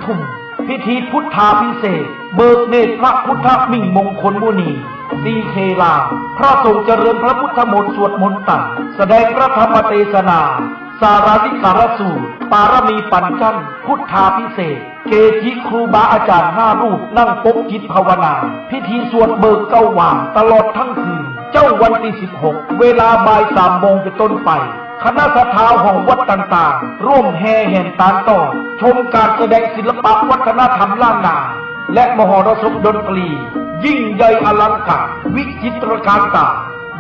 ทุ่มพิธีพุทธาภิเษกเบิกเนตรพระพุทธมิ่งมงคลมุนีสีเคลาพระทรงเจริญพระพุทธมนต์สวดมนต์ตัดแสดงพระธรรมเทศนาสาราธิการสูตรปารมีปัญจันพุทธาภิเษกเกจิครูบาอาจารย์5 รูปนั่งปกจิตภาวนาพิธีสวดเบิกเก้าว่างตลอดทั้งคืนเจ้าวันที่16เวลาบ่าย3 โมงเป็นต้นไปคณะศรัทธาของวัดต่างๆร่วมแห่แห่ตามต่อชมการแสดงศิลปะวัฒนธรรมล้านนาและมหรสพดนตรียิ่งใหญ่อลังการวิจิตรการตา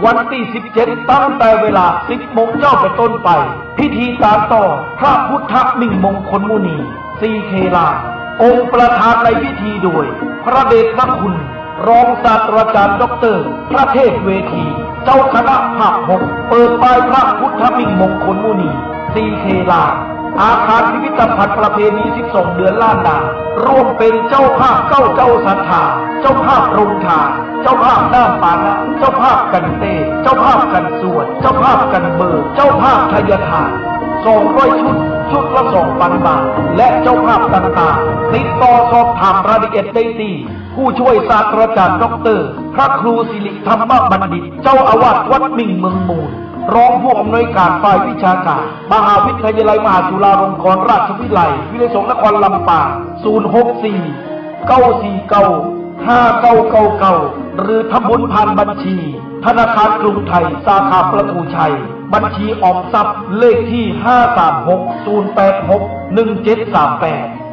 วันที่17ตั้งแต่เวลา10 โมงเจ้าเป็นต้นไปพิธีการต่อพระพุทธมิ่งมงคลมุนีสีเคลาองค์ประธานในพิธีโดยพระเดชพระคุณรองศาสตราจารย์ดร.พระเทพเวทีเจ้าคณะภาค 6เปิดป้ายพระพุทธมิ่งมงคลมุนีสีเคลาอาคารพิพิธภัณฑ์ประเพณี12 เดือนล้านนาร่วมเป็นเจ้าภาพเจ้าศรัทธาเจ้าภาพโรงทานเจ้าภาพน้ำปานะเจ้าภาพกันเตเจ้าภาพกันสวดเจ้าภาพกันเบิกเจ้าภาพทายทาน200 ชุดละ2,000 บาทและเจ้าภาพต่างๆติดต่อสอบถามรายละเอียดได้ที่ผู้ช่วยศาสตราจารย์ดร.พระครูสิริธรรมบัณฑิตเจ้าอาวาสวัดมิ่งเมืองมูลรองผู้อำนวยการฝ่ายวิชาการมหาวิทยาลัยมหาจุฬาลงกรณราชวิทยาลัยวิทยาสงฆ์นครลำปาง064-949-5999หรือทำบุญผ่านบัญชีธนาคารกรุงไทยสาขาประตูชัยบัญชีออมทรัพย์เลขที่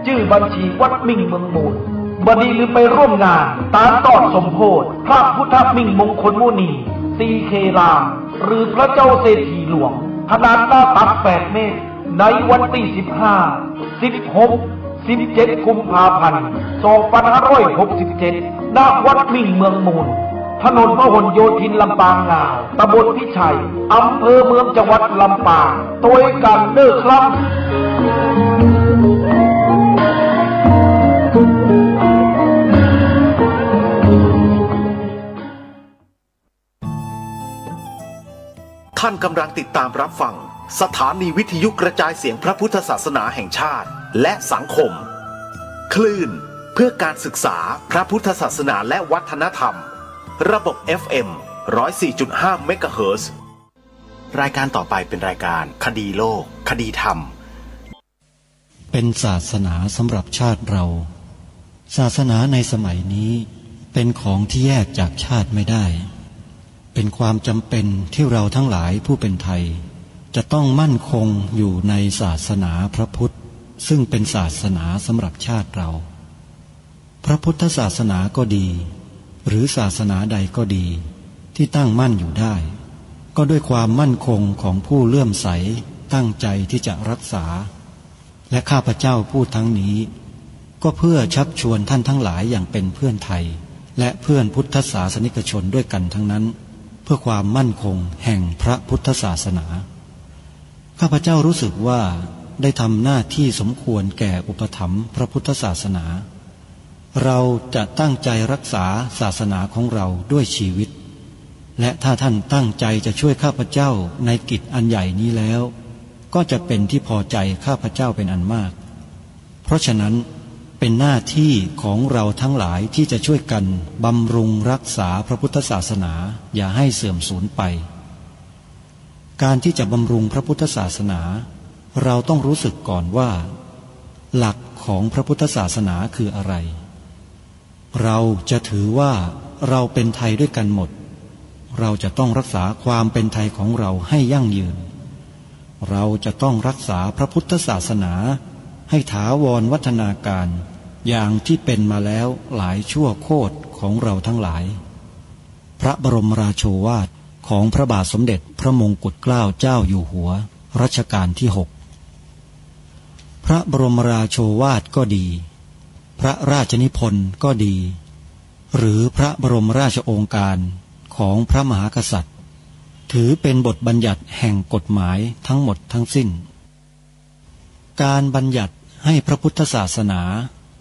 536-086-1738ชื่อบัญชีวัดมิ่งเมืองมูลบัดนี้ลืมไปร่วมงานตามตอดสมโภชพระพุทธมิ่งมงคลมุนีสีเคลาหรือพระเจ้าเศรษฐีหลวงขนาดหน้าตัก8 เมตรในวันที่15 16 17 กุมภาพันธ์ 2567 ณ วัดมิ่งเมืองมูลถนนพหลโยธินลำปางงาวตำบลพิชัยอำเภอเมืองจังหวัดลำปางโดยกันเด้อครับท่านกำลังติดตามรับฟังสถานีวิทยุกระจายเสียงพระพุทธศาสนาแห่งชาติและสังคมคลื่นเพื่อการศึกษาพระพุทธศาสนาและวัฒนธรรมระบบ FM 104.5 เมกะเฮิรตซ์รายการต่อไปเป็นรายการคดีโลกคดีธรรมเป็นศาสนาสำหรับชาติเราศาสนาในสมัยนี้เป็นของที่แยกจากชาติไม่ได้เป็นความจำเป็นที่เราทั้งหลายผู้เป็นไทยจะต้องมั่นคงอยู่ในศาสนาพระพุทธซึ่งเป็นศาสนาสำหรับชาติเราพระพุทธศาสนาก็ดีหรือศาสนาใดก็ดีที่ตั้งมั่นอยู่ได้ก็ด้วยความมั่นคงของผู้เลื่อมใสตั้งใจที่จะรักษาและข้าพเจ้าพูดทั้งนี้ก็เพื่อชักชวนท่านทั้งหลายอย่างเป็นเพื่อนไทยและเพื่อนพุทธศาสนิกชนด้วยกันทั้งนั้นเพื่อความมั่นคงแห่งพระพุทธศาสนาข้าพเจ้ารู้สึกว่าได้ทำหน้าที่สมควรแก่อุปถัมภ์พระพุทธศาสนาเราจะตั้งใจรักษาศาสนาของเราด้วยชีวิตและถ้าท่านตั้งใจจะช่วยข้าพเจ้าในกิจอันใหญ่นี้แล้วก็จะเป็นที่พอใจข้าพเจ้าเป็นอันมากเพราะฉะนั้นเป็นหน้าที่ของเราทั้งหลายที่จะช่วยกันบำรุงรักษาพระพุทธศาสนาอย่าให้เสื่อมสูญไปการที่จะบำรุงพระพุทธศาสนาเราต้องรู้สึกก่อนว่าหลักของพระพุทธศาสนาคืออะไรเราจะถือว่าเราเป็นไทยด้วยกันหมดเราจะต้องรักษาความเป็นไทยของเราให้ยั่งยืนเราจะต้องรักษาพระพุทธศาสนาให้ถาวรวัฒนาการอย่างที่เป็นมาแล้วหลายชั่วโคตรของเราทั้งหลายพระบรมราโชวาทของพระบาทสมเด็จพระมงกุฎเกล้าเจ้าอยู่หัวรัชกาลที่6พระบรมราโชวาทก็ดีพระราชนิพนธ์ก็ดีหรือพระบรมราชโองการของพระมหากษัตริย์ถือเป็นบทบัญญัติแห่งกฎหมายทั้งหมดทั้งสิ้นการบัญญัติให้พระพุทธศาสนา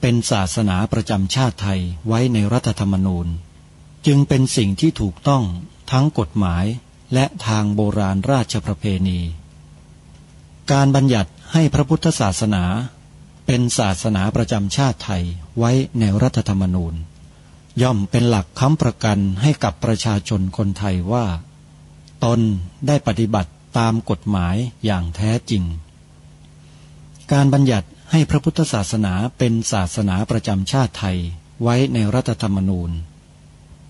เป็นศาสนาประจำชาติไทยไว้ในรัฐธรรมนูญจึงเป็นสิ่งที่ถูกต้องทั้งกฎหมายและทางโบราณราชประเพณีการบัญญัติให้พระพุทธศาสนา เป็นศาสนาประจำชาติไทยไว้ในรัฐธรรมนูญย่อมเป็นหลักค้ำประกันให้กับประชาชนคนไทยว่าตนได้ปฏิบัติตามกฎหมายอย่างแท้จริงการบัญญัติให้พระพุทธศาสนาเป็นศาสนาประจำชาติไทยไว้ในรัฐธรรมนูญ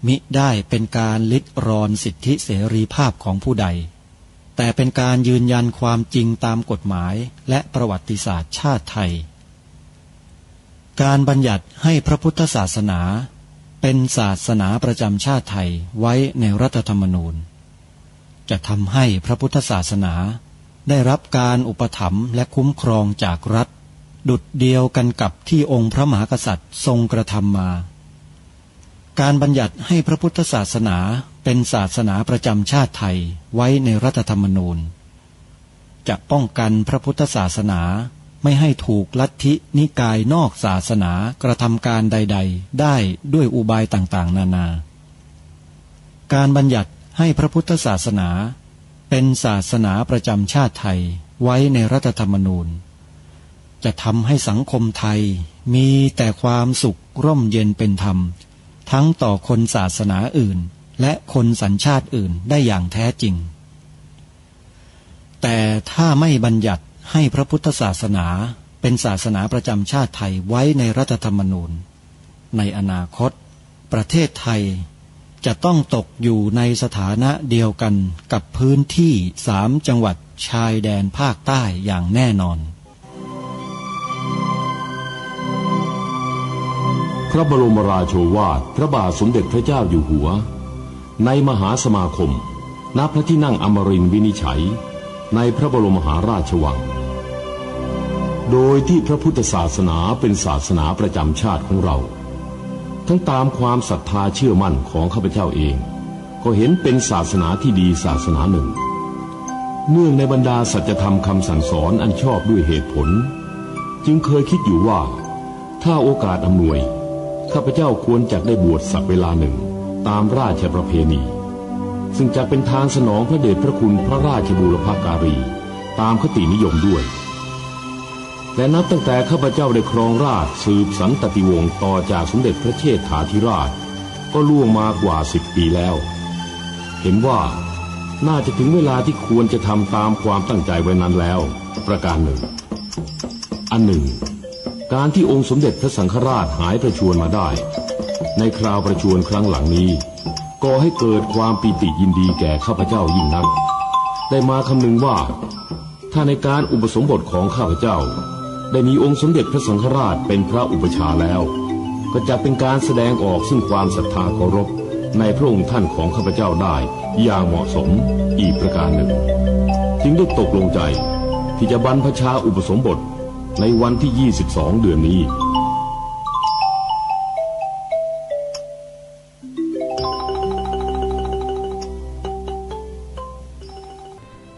มิได้เป็นการลิดรอนสิทธิเสรีภาพของผู้ใดแต่เป็นการยืนยันความจริงตามกฎหมายและประวัติศาสตร์ชาติไทยการบัญญัติให้พระพุทธศาสนาเป็นศาสนาประจำชาติไทยไว้ในรัฐธรรมนูญจะทำให้พระพุทธศาสนาได้รับการอุปถัมภ์และคุ้มครองจากรัฐดุจเดียวกันกับที่องค์พระมหากษัตริย์ทรงกระทำมาการบัญญัติให้พระพุทธศาสนาเป็นศาสนาประจำชาติไทยไว้ในรัฐธรรมนูญจะป้องกันพระพุทธศาสนาไม่ให้ถูกลัทธินิกายนอกศาสนากระทำการใดๆได้ด้วยอุบายต่างๆนานาการบัญญัติให้พระพุทธศาสนาเป็นศาสนาประจำชาติไทยไว้ในรัฐธรรมนูญจะทำให้สังคมไทยมีแต่ความสุขร่มเย็นเป็นธรรมทั้งต่อคนศาสนาอื่นและคนสัญชาติอื่นได้อย่างแท้จริงแต่ถ้าไม่บัญญัติให้พระพุทธศาสนาเป็นศาสนาประจำชาติไทยไว้ในรัฐธรรมนูญในอนาคตประเทศไทยจะต้องตกอยู่ในสถานะเดียวกันกับพื้นที่3 จังหวัดชายแดนภาคใต้อย่างแน่นอนพระบรมราโชวาทพระบาทสมเด็จพระเจ้าอยู่หัวในมหาสมาคมณพระที่นั่งอมรินทร์วินิจฉัยในพระบรมมหาราชวังโดยที่พระพุทธศาสนาเป็นศาสนาประจำชาติของเราทั้งตามความศรัทธาเชื่อมั่นของข้าพเจ้าเองก็เห็นเป็นศาสนาที่ดีศาสนาหนึ่งเนื่องในบรรดาสัจธรรมคำสั่งสอนอันชอบด้วยเหตุผลจึงเคยคิดอยู่ว่าถ้าโอกาสอำนวยข้าพเจ้าควรจะได้บวชสักเวลาหนึ่งตามราชประเพณีซึ่งจะเป็นทางสนองพระเดชพระคุณพระราชบูรพการีตามคตินิยมด้วยและนับตั้งแต่ข้าพเจ้าได้ครองราชย์สืบสันตติวงศ์ต่อจากสมเด็จพระเชษฐาธิราชก็ล่วงมากว่า10 ปีแล้วเห็นว่าน่าจะถึงเวลาที่ควรจะทำตามความตั้งใจไว้นั้นแล้วประการหนึ่งอันหนึ่งการที่องค์สมเด็จพระสังฆราชหายประชวรมาได้ในคราวประชวรครั้งหลังนี้ก่อให้เกิดความปีติยินดีแก่ข้าพเจ้ายิ่งนักได้มาคำนึงว่าถ้าในการอุปสมบทของข้าพเจ้าได้มีองค์สมเด็จพระสังฆราชเป็นพระอุปชาแล้วก็จะเป็นการแสดงออกซึ่งความศรัทธาเคารพในพระองค์ท่านของข้าพเจ้าได้อย่างเหมาะสมอีกประการหนึ่งจึงได้ตกลงใจที่จะบรรพชาอุปสมบทในวันที่22 เดือนนี้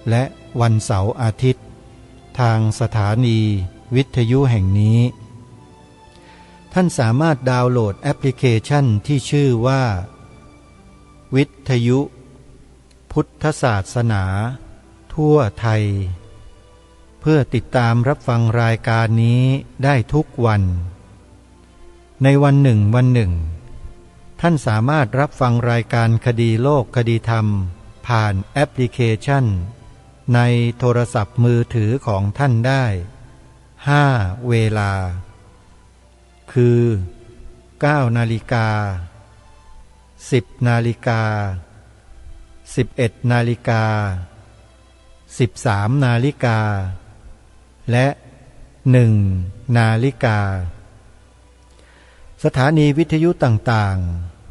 และวันเสาร์อาทิตย์ทางสถานีวิทยุแห่งนี้ท่านสามารถดาวน์โหลดแอปพลิเคชันที่ชื่อว่าวิทยุพุทธศาสนาทั่วไทยเพื่อติดตามรับฟังรายการนี้ได้ทุกวันในวันหนึ่งท่านสามารถรับฟังรายการคดีโลกคดีธรรมผ่านแอปพลิเคชันในโทรศัพท์มือถือของท่านได้5 เวลาคือ9 นาฬิกา10 นาฬิกา11 นาฬิกา13 นาฬิกาและ1 นาฬิกาสถานีวิทยุต่าง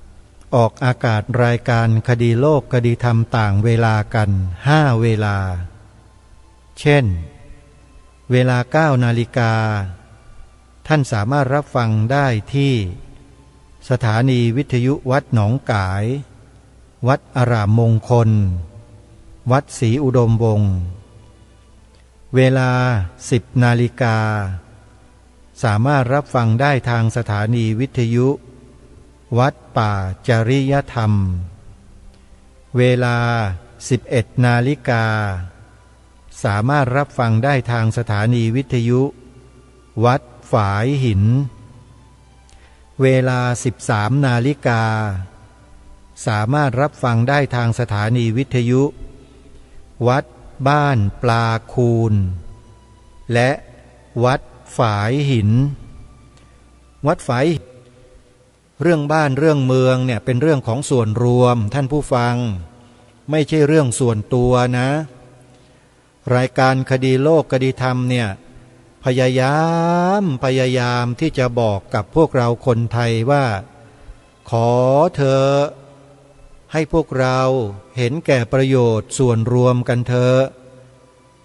ๆออกอากาศรายการคดีโลกคดีธรรมต่างเวลากัน5 เวลาเช่นเวลา9 นาฬิกาท่านสามารถรับฟังได้ที่สถานีวิทยุวัดหนองกายวัดอารามมงคลวัดศรีอุดมวงศ์เวลา10 นาฬิกาสามารถรับฟังได้ทางสถานีวิทยุวัดป่าจริยธรรมเวลา11 นาฬิกาสามารถรับฟังได้ทางสถานีวิทยุวัด ฝายหินเวลา 13 นาฬิกาสามารถรับฟังได้ทางสถานีวิทยุวัดบ้านปลาคูนและวัดฝายหินวัดฝายเรื่องบ้านเรื่องเมืองเนี่ยเป็นเรื่องของส่วนรวมท่านผู้ฟังไม่ใช่เรื่องส่วนตัวนะรายการคดีโลกคดีธรรมเนี่ยพยายามที่จะบอกกับพวกเราคนไทยว่าขอเธอให้พวกเราเห็นแก่ประโยชน์ส่วนรวมกันเถอะ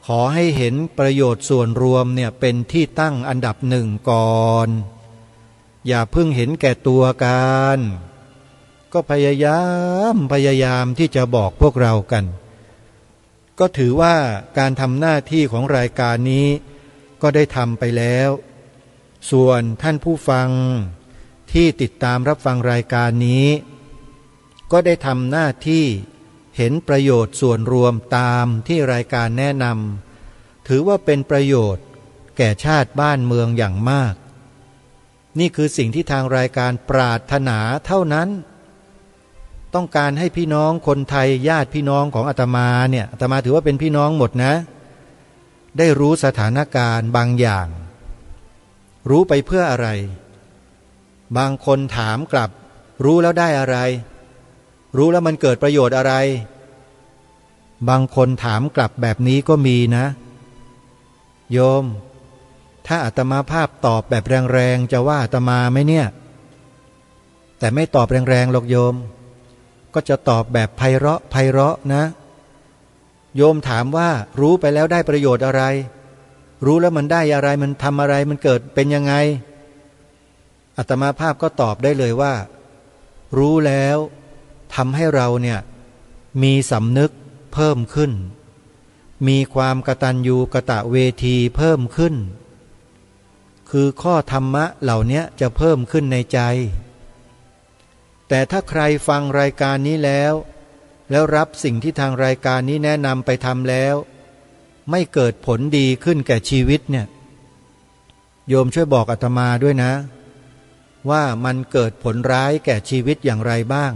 ขอให้เห็นประโยชน์ส่วนรวมเนี่ยเป็นที่ตั้งอันดับหนึ่งก่อนอย่าเพิ่งเห็นแก่ตัวกันก็พยายามที่จะบอกพวกเรากันก็ถือว่าการทำหน้าที่ของรายการนี้ก็ได้ทำไปแล้วส่วนท่านผู้ฟังที่ติดตามรับฟังรายการนี้ก็ได้ทำหน้าที่เห็นประโยชน์ส่วนรวมตามที่รายการแนะนำถือว่าเป็นประโยชน์แก่ชาติบ้านเมืองอย่างมากนี่คือสิ่งที่ทางรายการปรารถนาเท่านั้นต้องการให้พี่น้องคนไทยญาติพี่น้องของอาตมาเนี่ยอาตมาถือว่าเป็นพี่น้องหมดนะได้รู้สถานการณ์บางอย่างรู้ไปเพื่ออะไรบางคนถามกลับรู้แล้วได้อะไรรู้แล้วมันเกิดประโยชน์อะไรบางคนถามกลับแบบนี้ก็มีนะโยมถ้าอาตมาภาพตอบแบบแรงๆจะว่าอาตมาไหมเนี่ยแต่ไม่ตอบแรงๆหรอกโยมก็จะตอบแบบไพเราะนะโยมถามว่ารู้ไปแล้วได้ประโยชน์อะไรรู้แล้วมันได้อะไรมันทำอะไรมันเกิดเป็นยังไงอาตมาภาพก็ตอบได้เลยว่ารู้แล้วทำให้เราเนี่ยมีสำนึกเพิ่มขึ้นมีความกตัญญูกตเวทีเพิ่มขึ้นคือข้อธรรมะเหล่านี้จะเพิ่มขึ้นในใจแต่ถ้าใครฟังรายการนี้แล้วรับสิ่งที่ทางรายการนี้แนะนำไปทำแล้วไม่เกิดผลดีขึ้นแก่ชีวิตเนี่ยโยมช่วยบอกอาตมาด้วยนะว่ามันเกิดผลร้ายแก่ชีวิตอย่างไรบ้าง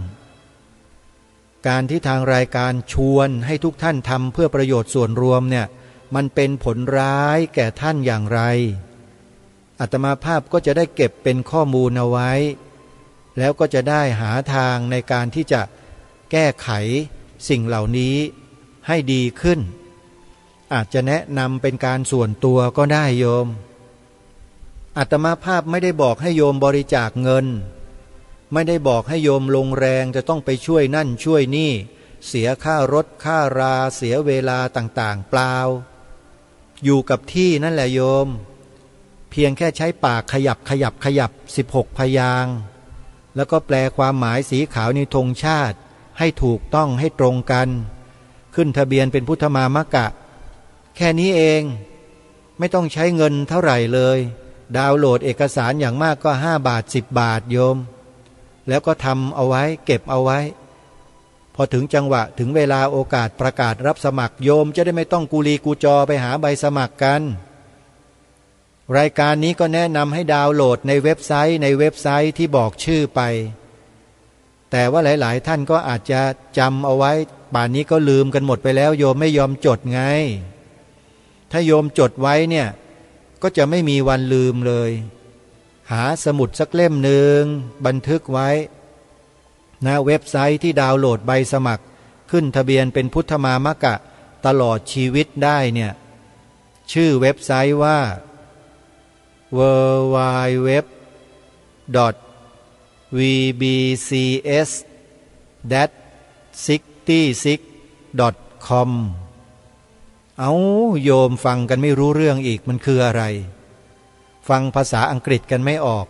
การที่ทางรายการชวนให้ทุกท่านทำเพื่อประโยชน์ส่วนรวมเนี่ยมันเป็นผลร้ายแก่ท่านอย่างไรอาตมาภาพก็จะได้เก็บเป็นข้อมูลเอาไว้แล้วก็จะได้หาทางในการที่จะแก้ไขสิ่งเหล่านี้ให้ดีขึ้นอาจจะแนะนำเป็นการส่วนตัวก็ได้โยมอาตมาภาพไม่ได้บอกให้โยมบริจาคเงินไม่ได้บอกให้โยมลงแรงจะต้องไปช่วยนั่นช่วยนี่เสียค่ารถค่าราเสียเวลาต่างๆเปล่าอยู่กับที่นั่นแหละโยมเพียงแค่ใช้ปากขยับ16 พยางค์แล้วก็แปลความหมายสีขาวในธงชาติให้ถูกต้องให้ตรงกันขึ้นทะเบียนเป็นพุทธมามกะแค่นี้เองไม่ต้องใช้เงินเท่าไหร่เลยดาวน์โหลดเอกสารอย่างมากก็5 บาท10 บาทโยมแล้วก็ทำเอาไว้เก็บเอาไว้พอถึงจังหวะถึงเวลาโอกาสประกาศรับสมัครโยมจะได้ไม่ต้องกุลีกูจอไปหาใบสมัครกันรายการนี้ก็แนะนำให้ดาวน์โหลดในเว็บไซต์ที่บอกชื่อไปแต่ว่าหลายๆท่านก็อาจจะจำเอาไว้ป่านนี้ก็ลืมกันหมดไปแล้วโยมไม่ยอมจดไงถ้าโยมจดไว้เนี่ยก็จะไม่มีวันลืมเลยหาสมุดสักเล่มหนึ่งบันทึกไว้นะเว็บไซต์ที่ดาวน์โหลดใบสมัครขึ้นทะเบียนเป็นพุทธมามกะตลอดชีวิตได้เนี่ยชื่อเว็บไซต์ว่า www.vbcs-66.com เอาโยมฟังกันไม่รู้เรื่องอีกมันคืออะไรฟังภาษาอังกฤษกันไม่ออก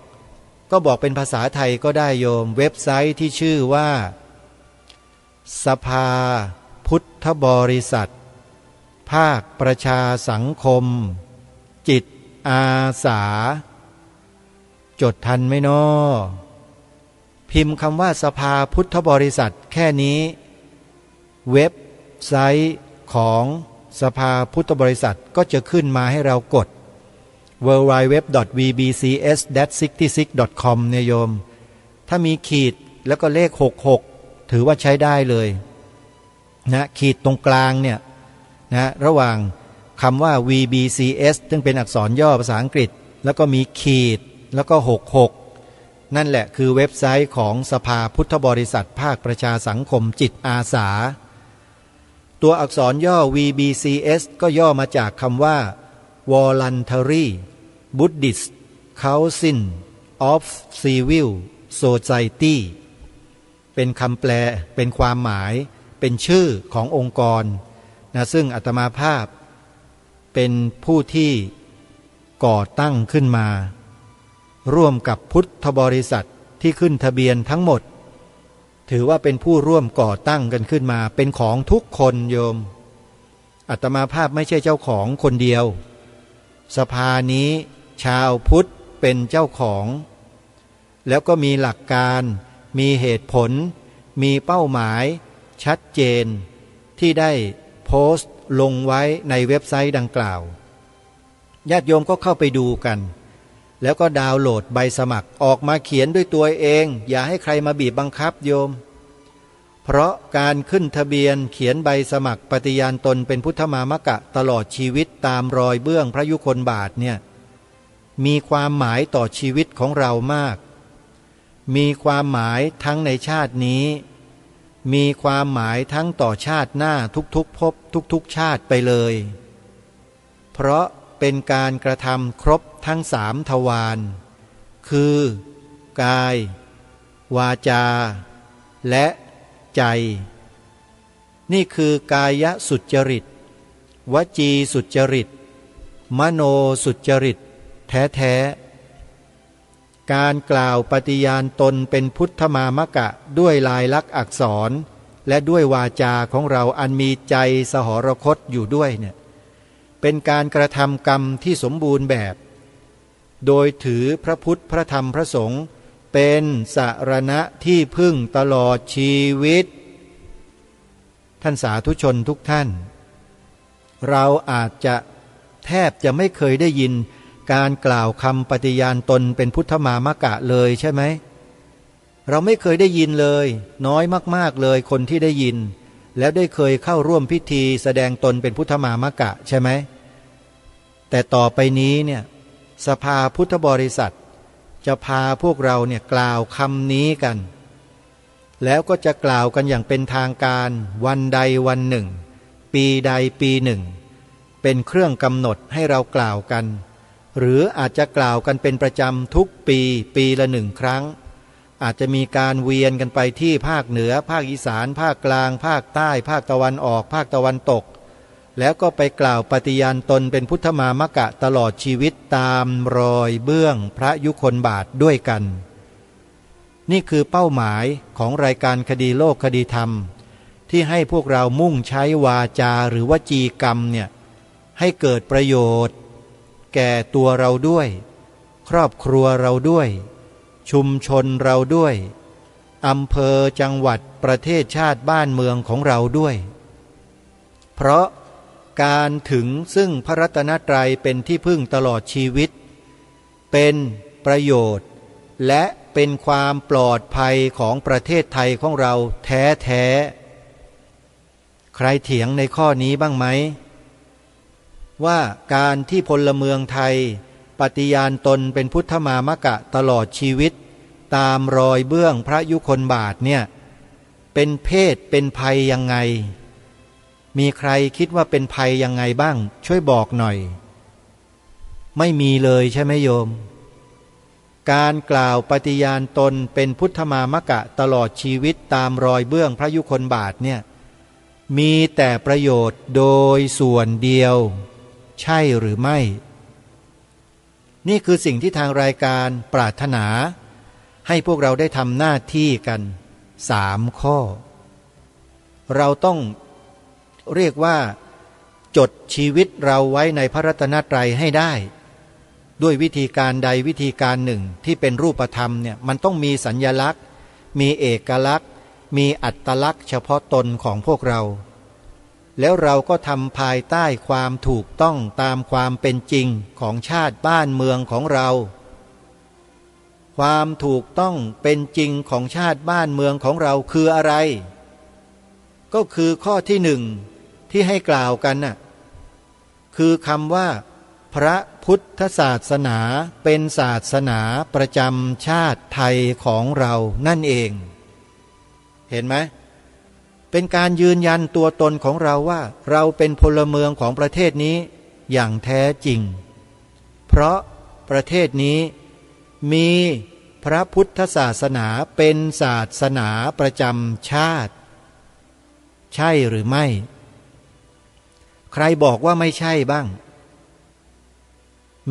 ก็บอกเป็นภาษาไทยก็ได้โยมเว็บไซต์ที่ชื่อว่าสภาพุทธบริษัทภาคประชาสังคมจิตอาสาจดทันไหมน้อพิมพ์คำว่าสภาพุทธบริษัทแค่นี้เว็บไซต์ของสภาพุทธบริษัทก็จะขึ้นมาให้เรากด www.vbcs-66.com เนี่ยโยมถ้ามีขีดแล้วก็เลข66ถือว่าใช้ได้เลยนะขีดตรงกลางเนี่ยนะระหว่างคำว่า VBCS ซึ่งเป็นอักษรย่อภาษาอังกฤษแล้วก็มีขีดแล้วก็66นั่นแหละคือเว็บไซต์ของสภาพุทธบริษัทภาคประชาสังคมจิตอาสาตัวอักษรย่อ VBCS ก็ย่อมาจากคำว่า Voluntary Buddhist Council of Civil Society เป็นคำแปลเป็นความหมายเป็นชื่อขององค์กรนะซึ่งอาตมาภาพเป็นผู้ที่ก่อตั้งขึ้นมาร่วมกับพุทธบริษัทที่ขึ้นทะเบียนทั้งหมดถือว่าเป็นผู้ร่วมก่อตั้งกันขึ้นมาเป็นของทุกคนโยมอาตมาภาพไม่ใช่เจ้าของคนเดียวสภานี้ชาวพุทธเป็นเจ้าของแล้วก็มีหลักการมีเหตุผลมีเป้าหมายชัดเจนที่ได้โพสต์ลงไว้ในเว็บไซต์ดังกล่าวญาติโยมก็เข้าไปดูกันแล้วก็ดาวน์โหลดใบสมัครออกมาเขียนด้วยตัวเองอย่าให้ใครมาบีบบังคับโยมเพราะการขึ้นทะเบียนเขียนใบสมัครปฏิญาณตนเป็นพุทธมามกะตลอดชีวิตตามรอยเบื้องพระยุคลบาทเนี่ยมีความหมายต่อชีวิตของเรามากมีความหมายทั้งในชาตินี้มีความหมายทั้งต่อชาติหน้าทุกๆภพทุกๆชาติไปเลยเพราะเป็นการกระทำครบทั้ง3ทวารคือกายวาจาและใจนี่คือกายสุจริตวจีสุจริตมโนสุจริตแท้ๆการกล่าวปฏิญาณตนเป็นพุทธมามกะด้วยลายลักษณ์อักษรและด้วยวาจาของเราอันมีใจสหรคตอยู่ด้วยเนี่ยเป็นการกระทำกรรมที่สมบูรณ์แบบโดยถือพระพุทธพระธรรมพระสงฆ์เป็นสรณะที่พึ่งตลอดชีวิตท่านสาธุชนทุกท่านเราอาจจะแทบจะไม่เคยได้ยินการกล่าวคำปฏิญาณตนเป็นพุทธมามกะเลยใช่ไหมเราไม่เคยได้ยินเลยน้อยมากๆเลยคนที่ได้ยินแล้วได้เคยเข้าร่วมพิธีแสดงตนเป็นพุทธมามกะใช่ไหมแต่ต่อไปนี้เนี่ยสภาพุทธบริษัทจะพาพวกเราเนี่ยกล่าวคำนี้กันแล้วก็จะกล่าวกันอย่างเป็นทางการวันใดวันหนึ่งปีใดปีหนึ่งเป็นเครื่องกำหนดให้เรากล่าวกันหรืออาจจะกล่าวกันเป็นประจำทุกปีละ1 ครั้งอาจจะมีการเวียนกันไปที่ภาคเหนือภาคอีสานภาคกลางภาคใต้ภาคตะวันออกภาคตะวันตกแล้วก็ไปกล่าวปฏิญาณตนเป็นพุทธมามกะตลอดชีวิตตามรอยเบื้องพระยุคลบาทด้วยกันนี่คือเป้าหมายของรายการคดีโลกคดีธรรมที่ให้พวกเรามุ่งใช้วาจาหรือวจีกรรมเนี่ยให้เกิดประโยชน์แก่ตัวเราด้วยครอบครัวเราด้วยชุมชนเราด้วยอำเภอจังหวัดประเทศชาติบ้านเมืองของเราด้วยเพราะการถึงซึ่งพระรัตนตรัยเป็นที่พึ่งตลอดชีวิตเป็นประโยชน์และเป็นความปลอดภัยของประเทศไทยของเราแท้ๆใครเถียงในข้อนี้บ้างไหมว่าการที่พลเมืองไทยปฏิญาณตนเป็นพุทธมามกะตลอดชีวิตตามรอยเบื้องพระยุคลบาทเนี่ยเป็นเพศเป็นภัยยังไงมีใครคิดว่าเป็นภัยยังไงบ้างช่วยบอกหน่อยไม่มีเลยใช่ไหมโยมการกล่าวปฏิญาณตนเป็นพุทธมามกะตลอดชีวิตตามรอยเบื้องพระยุคลบาทเนี่ยมีแต่ประโยชน์โดยส่วนเดียวใช่หรือไม่นี่คือสิ่งที่ทางรายการปรารถนาให้พวกเราได้ทำหน้าที่กัน3 ข้อเราต้องเรียกว่าจดชีวิตเราไว้ในพระรัตนตรัยให้ได้ด้วยวิธีการใดวิธีการหนึ่งที่เป็นรูปธรรมเนี่ยมันต้องมีสัญญลักษณ์มีเอกลักษณ์มีอัตลักษณ์เฉพาะตนของพวกเรา แล้วเราก็ทำภายใต้ความถูกต้องตามความเป็นจริงของชาติบ้านเมืองของเราความถูกต้องเป็นจริงของชาติบ้านเมืองของเราคืออะไรก็คือข้อที่หนึ่งที่ให้กล่าวกันน่ะคือคำว่าพระพุทธศาสนาเป็นศาสนาประจำชาติไทยของเรานั่นเองเห็นไหมเป็นการยืนยันตัวตนของเราว่าเราเป็นพลเมืองของประเทศนี้อย่างแท้จริงเพราะประเทศนี้มีพระพุทธศาสนาเป็นศาสนาประจำชาติใช่หรือไม่ใครบอกว่าไม่ใช่บ้าง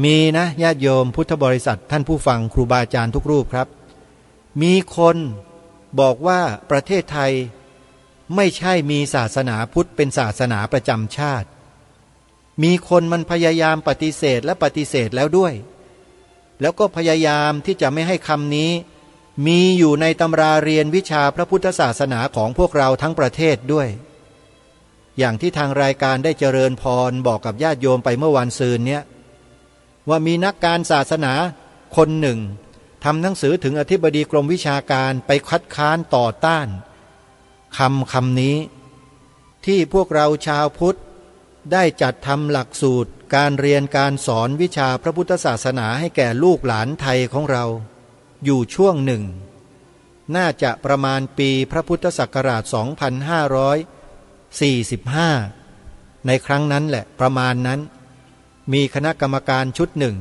มีนะญาติโยมพุทธบริษัทท่านผู้ฟังครูบาอาจารย์ทุกรูปครับมีคนบอกว่าประเทศไทยไม่ใช่มีศาสนาพุทธเป็นศาสนาประจำชาติมีคนมันพยายามปฏิเสธและปฏิเสธแล้วด้วยแล้วก็พยายามที่จะไม่ให้คำนี้มีอยู่ในตำราเรียนวิชาพระพุทธศาสนาของพวกเราทั้งประเทศด้วยอย่างที่ทางรายการได้เจริญพรบอกกับญาติโยมไปเมื่อวันซืนเนี้ยว่ามีนักการศาสนาคนหนึ่งทำหนังสือถึงอธิบดีกรมวิชาการไปคัดค้านต่อต้านคำนี้ที่พวกเราชาวพุทธได้จัดทำหลักสูตรการเรียนการสอนวิชาพระพุทธศาสนาให้แก่ลูกหลานไทยของเราอยู่ช่วงหนึ่งน่าจะประมาณปีพระพุทธศักราช 2545 ในครั้งนั้นแหละประมาณนั้นมีคณะกรรมการชุดหนึ่ง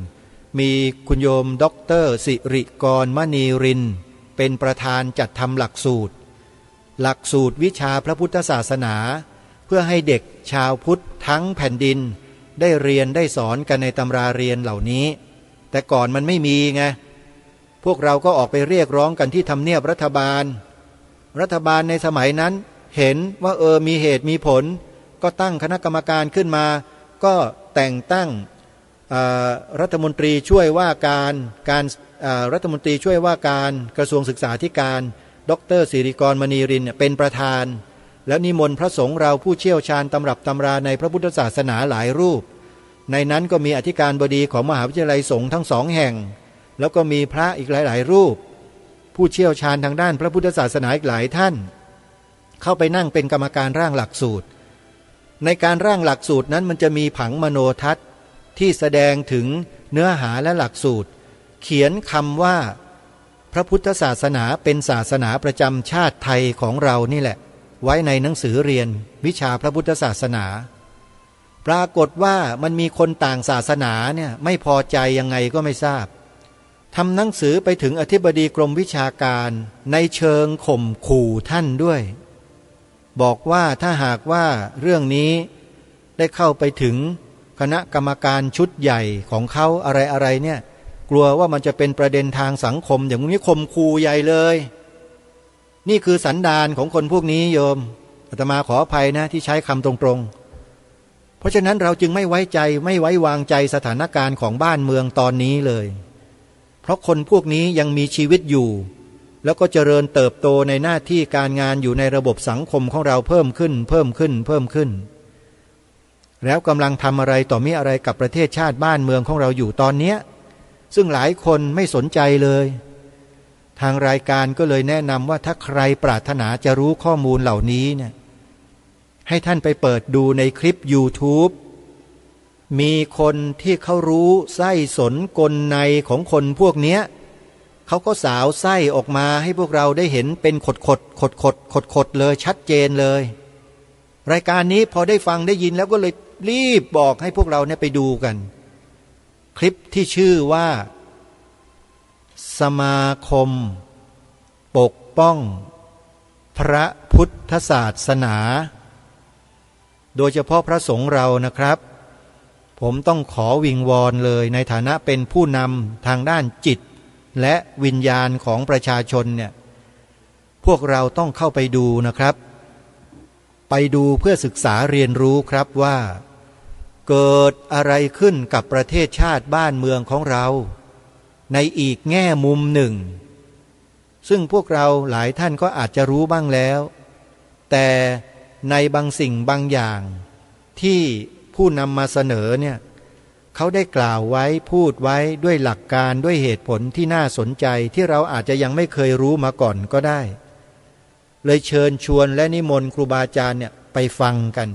มีคุณโยมด็อกเตอร์สิริกรมณีรินเป็นประธานจัดทำหลักสูตรวิชาพระพุทธศาสนาเพื่อให้เด็กชาวพุทธทั้งแผ่นดินได้เรียนได้สอนกันในตำราเรียนเหล่านี้แต่ก่อนมันไม่มีไงพวกเราก็ออกไปเรียกร้องกันที่ทำเนียบรัฐบาลในสมัยนั้นเห็นว่ามีเหตุมีผลก็ตั้งคณะกรรมการขึ้นมาก็แต่งตั้งรัฐมนตรีช่วยว่าการรัฐมนตรีช่วยว่าการกระทรวงศึกษาธิการดร.ศิริกรมณีรินเป็นประธานแล้วนิมนต์พระสงฆ์เราผู้เชี่ยวชาญตำรับตำราในพระพุทธศาสนาหลายรูปในนั้นก็มีอธิการบดีของมหาวิทยาลัยสงฆ์ทั้งสองแห่งแล้วก็มีพระอีกหลายรูปผู้เชี่ยวชาญทางด้านพระพุทธศาสนาอีกหลายท่านเข้าไปนั่งเป็นกรรมการร่างหลักสูตรในการร่างหลักสูตรนั้นมันจะมีผังมโนทัศน์ที่แสดงถึงเนื้อหาและหลักสูตรเขียนคำว่าพระพุทธศาสนาเป็นศาสนาประจำชาติไทยของเรานี่แหละไว้ในหนังสือเรียนวิชาพระพุทธศาสนาปรากฏว่ามันมีคนต่างศาสนาเนี่ยไม่พอใจยังไงก็ไม่ทราบทำหนังสือไปถึงอธิบดีกรมวิชาการในเชิงข่มขู่ท่านด้วยบอกว่าถ้าหากว่าเรื่องนี้ได้เข้าไปถึงคณะกรรมการชุดใหญ่ของเขาอะไรเนี่ยกลัวว่ามันจะเป็นประเด็นทางสังคมอย่างนี้ข่มขู่ใหญ่เลยนี่คือสันดานของคนพวกนี้โยมอาตมาขออภัยนะที่ใช้คำตรงๆเพราะฉะนั้นเราจึงไม่ไว้วางใจสถานการณ์ของบ้านเมืองตอนนี้เลยเพราะคนพวกนี้ยังมีชีวิตอยู่แล้วก็เจริญเติบโตในหน้าที่การงานอยู่ในระบบสังคมของเราเพิ่มขึ้นแล้วกำลังทำอะไรต่อมีอะไรกับประเทศชาติบ้านเมืองของเราอยู่ตอนนี้ซึ่งหลายคนไม่สนใจเลยทางรายการก็เลยแนะนำว่าถ้าใครปรารถนาจะรู้ข้อมูลเหล่านี้เนี่ยให้ท่านไปเปิดดูในคลิป YouTube มีคนที่เขารู้ไส้สนกลในของคนพวกเนี้ยเขาก็สาวไส้ออกมาให้พวกเราได้เห็นเป็นขดเลยชัดเจนเลยรายการนี้พอได้ฟังได้ยินแล้วก็เลยรีบบอกให้พวกเราเนี่ยไปดูกันคลิปที่ชื่อว่าสมาคมปกป้องพระพุทธศาสนาโดยเฉพาะพระสงฆ์เรานะครับผมต้องขอวิงวอนเลยในฐานะเป็นผู้นำทางด้านจิตและวิญญาณของประชาชนเนี่ยพวกเราต้องเข้าไปดูนะครับไปดูเพื่อศึกษาเรียนรู้ครับว่าเกิดอะไรขึ้นกับประเทศชาติบ้านเมืองของเราในอีกแง่มุมหนึ่งซึ่งพวกเราหลายท่านก็อาจจะรู้บ้างแล้วแต่ ในบางสิ่งบางอย่างที่ผู้นำมาเสนอเนี่ยเขาได้กล่าวไว้พูดไว้ด้วยหลักการด้วยเหตุผลที่น่าสนใจที่เราอาจจะยังไม่เคยรู้มาก่อนก็ได้เลยเชิญชวนและนิมนต์ครูบาอาจารย์เนี่ยไปฟังกัน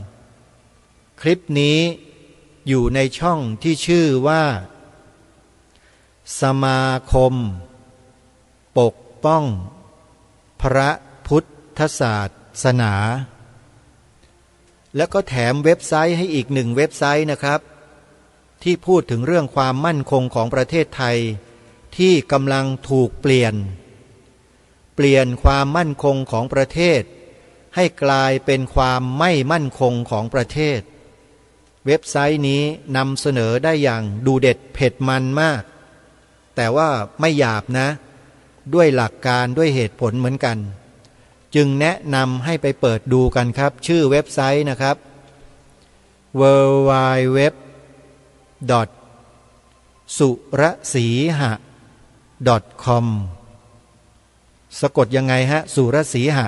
คลิปนี้อยู่ในช่องที่ชื่อว่าสมาคมปกป้องพระพุทธศาสนาแล้วก็แถมเว็บไซต์ให้อีก1เว็บไซต์นะครับที่พูดถึงเรื่องความมั่นคงของประเทศไทยที่กำลังถูกเปลี่ยนความมั่นคงของประเทศให้กลายเป็นความไม่มั่นคงของประเทศเว็บไซต์นี้นำเสนอได้อย่างดูเด็ดเผ็ดมันมากแต่ว่าไม่หยาบนะด้วยหลักการด้วยเหตุผลเหมือนกันจึงแนะนำให้ไปเปิดดูกันครับชื่อเว็บไซต์นะครับ www.surasiha.com สะกดยังไงฮะสุรสีหะ